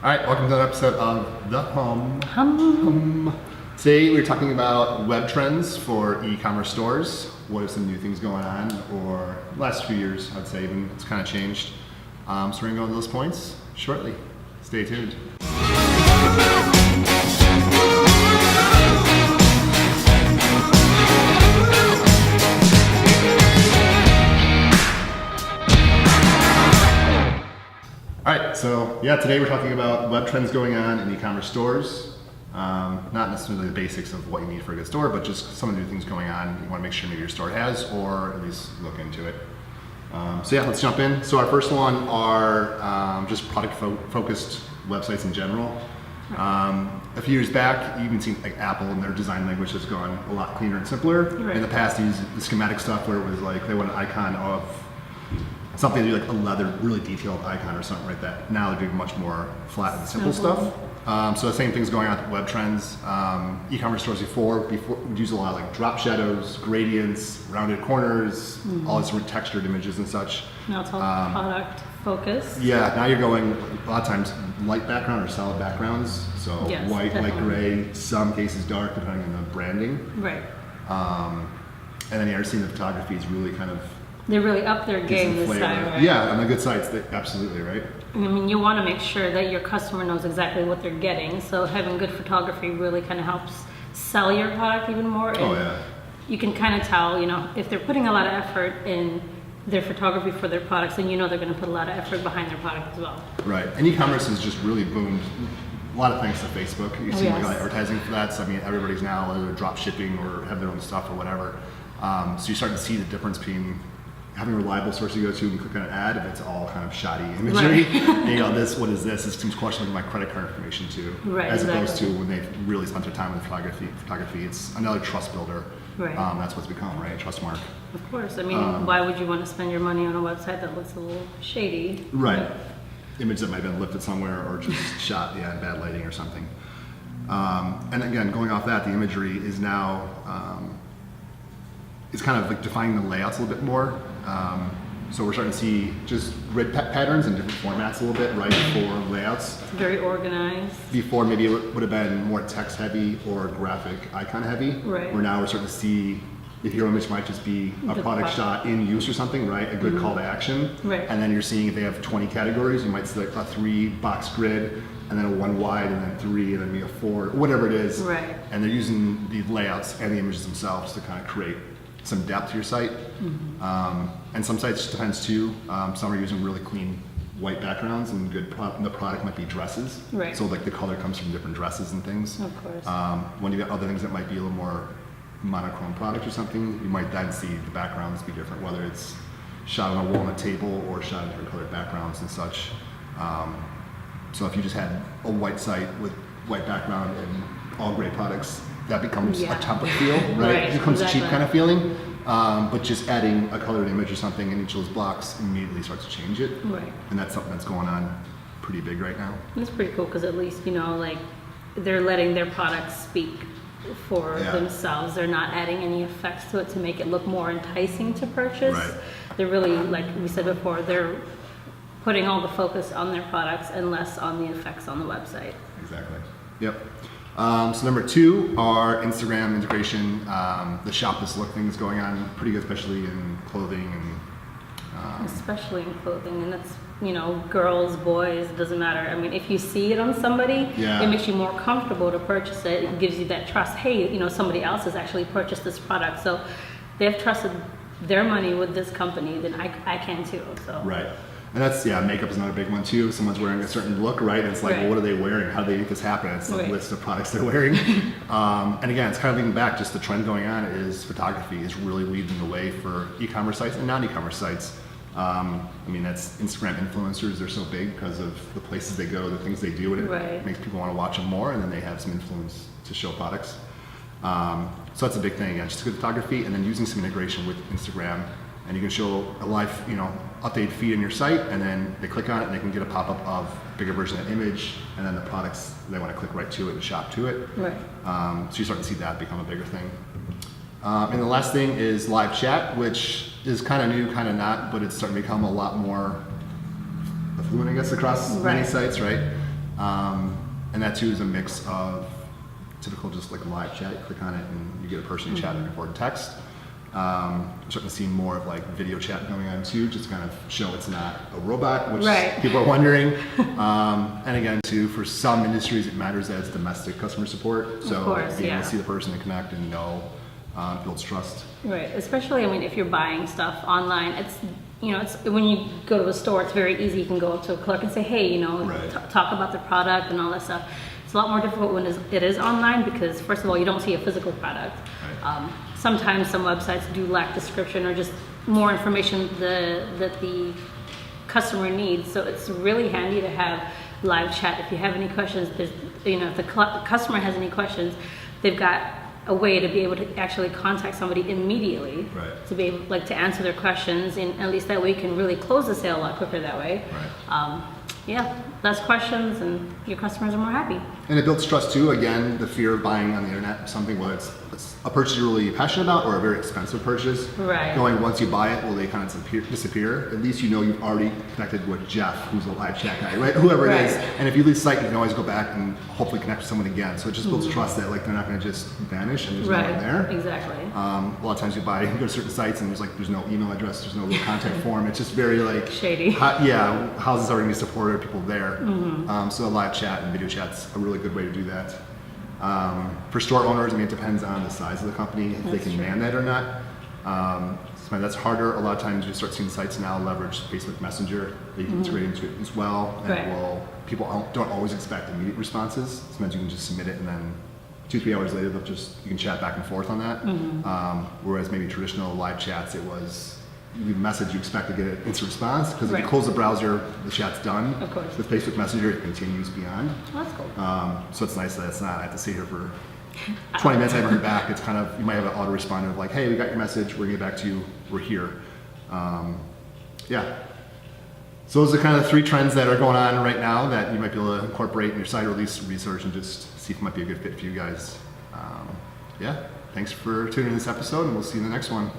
All right, welcome to another episode of The Humm. Humm. Today we're talking about web trends for e-commerce stores. What are some new things going on, or last few years, I'd say even it's kind of changed. So we're gonna go into those points shortly. Stay tuned. All right, so today we're talking about web trends going on in e-commerce stores. Not necessarily the basics of what you need for a good store, but just some of the new things going on you want to make sure maybe your store has, or at least look into it. Let's jump in. So our first one are just product-focused websites in general. A few years back, you even seen like Apple and their design language has gone a lot cleaner and simpler. Right. In the past, they used the schematic stuff where it was like they want an icon of something to do like a leather, really detailed icon or something like that. Now they're doing much more flat and simple stuff. So the same thing's going on with web trends. E-commerce stores before would use a lot of like drop shadows, gradients, rounded corners, all these sort of textured images and such. Now it's all product focused. Yeah, now you're going a lot of times light background or solid backgrounds. So Yes, white, light definitely. gray, some cases dark depending on the branding. Right. And then you're seeing the photography is really kind of They're really up their game this flavor. time, right? Yeah, on the good sites, absolutely, right? I mean, you want to make sure that your customer knows exactly what they're getting. So having good photography really kind of helps sell your product even more. Oh, And yeah. you can kind of tell, if they're putting a lot of effort in their photography for their products, then they're going to put a lot of effort behind their product as well. Right, and e-commerce has just really boomed. A lot of thanks to Facebook. You see yes. like advertising for that. So I mean, everybody's now either drop shipping or have their own stuff or whatever. So you're starting to see the difference between having a reliable source you go to and click on an ad if it's all kind of shoddy imagery. Right. And you go, what is this? This seems questionable my credit card information too. Right, As opposed exactly. to when they've really spent their time with photography. It's another trust builder. Right. That's what's become, right? A trust mark. Of course. I mean, why would you want to spend your money on a website that looks a little shady? Right. Image that might have been lifted somewhere or just shot in bad lighting or something. And again, going off that, the imagery is now, it's kind of like defining the layouts a little bit more. So we're starting to see just grid patterns in different formats a little bit, right, for layouts. It's very organized. Before maybe it would have been more text heavy or graphic icon heavy. Right. Where now we're starting to see the hero image might just be a The product product. shot in use or something, right? A good call to action. Right. And then you're seeing if they have 20 categories, you might select a 3-box grid and then a 1 wide and then 3 and then maybe a 4, whatever it is. Right. And they're using the layouts and the images themselves to kind of create some depth to your site. And some sites just depends too. Some are using really clean white backgrounds and good the product might be dresses. Right. So like the color comes from different dresses and things. Of course. When you got other things that might be a little more monochrome product or something, you might then see the backgrounds be different, whether it's shot on a walnut table or shot in different colored backgrounds and such. So if you just had a white site with white background and all gray products, that becomes Yeah. a template feel, right? Right, It becomes a cheap exactly. kind of feeling. But just adding a colored image or something in each of those blocks immediately starts to change it. Right. And that's something that's going on pretty big right now. It's pretty cool because at least, they're letting their products speak for Yeah. themselves. They're not adding any effects to it to make it look more enticing to purchase. Right. They're really, like we said before, they're putting all the focus on their products and less on the effects on the website. Exactly. Yep. So number 2 are Instagram integration. The shop this look thing is going on pretty good, especially in clothing and Especially in clothing, and it's, girls, boys, it doesn't matter. I mean, if you see it on somebody, Yeah. it makes you more comfortable to purchase it. It gives you that trust. Hey, somebody else has actually purchased this product, so they've trusted their money with this company, then I can too. So right. And that's, makeup is another big one too. If someone's wearing a certain look, right? And it's like, Right. well, what are they wearing? How do they make this happen? It's a Right. list of products they're wearing. And again, it's kind of leading back, just the trend going on is photography is really leading the way for e-commerce sites and non-e-commerce sites. That's Instagram influencers. They're so big because of the places they go, the things they do, and it Right. makes people want to watch them more, and then they have some influence to show products. So that's a big thing, again, just good photography and then using some integration with Instagram. And you can show a live, updated feed in your site, and then they click on it and they can get a pop-up of a bigger version of that image, and then the products, they want to click right to it and shop to it. Right. So you start to see that become a bigger thing. And the last thing is live chat, which is kind of new, kind of not, but it's starting to become a lot more affluent, I guess, across many Right. sites, right? And that too is a mix of typical just like live chat. You click on it and you get a person you chat back and forth in text. We're starting to see more of like video chat going on too, just to kind of show it's not a robot, which people are wondering. And again, too, for some industries, it matters that it's domestic customer support. So being able to see the person and connect and know builds trust. Right, especially, I mean, if you're buying stuff online, it's when you go to a store, it's very easy. You can go up to a clerk and say, hey, talk about the product and all that stuff. It's a lot more difficult when it is online because, first of all, you don't see a physical product. Right. Sometimes some websites do lack description or just more information that the customer needs. So it's really handy to have live chat. If you have any questions, if the customer has any questions, they've got a way to be able to actually contact somebody immediately to be able to answer their questions, and at least that way you can really close the sale a lot quicker that way. Less questions and your customers are more happy. And it builds trust too. Again, the fear of buying on the internet, something whether it's a purchase you're really passionate about or a very expensive purchase. Going once you buy it, will they kind of disappear? At least you know you've already connected with Jeff, who's a live chat guy, right? Whoever it is. And if you leave the site, you can always go back and hopefully connect with someone again. So it just builds trust that they're not going to just vanish and there's no one there. Exactly. A lot of times you go to certain sites and there's no email address, there's no real contact form. It's just very shady. How's this already be supported? Are people there? So a live chat and video chat's a really good way to do that. For store owners, I mean, it depends on the size of the company, if they can man that or not. That's harder. A lot of times you start seeing sites now leverage Facebook Messenger. They can integrate into it as well. And people don't always expect immediate responses. Sometimes you can just submit it and then 2-3 hours later, you can chat back and forth on that. Whereas maybe traditional live chats, it was you leave a message, you expect to get an instant response, because if you close the browser, the chat's done. Of course. With Facebook Messenger, it continues beyond. Well, that's cool. So it's nice that it's not, I have to sit here for 20 minutes, I haven't heard back. It's kind of, you might have an autoresponder of like, hey, we got your message, we're gonna get back to you, we're here. So those are kind of the 3 trends that are going on right now that you might be able to incorporate in your site or at least research and just see if it might be a good fit for you guys. Thanks for tuning in this episode, and we'll see you in the next one.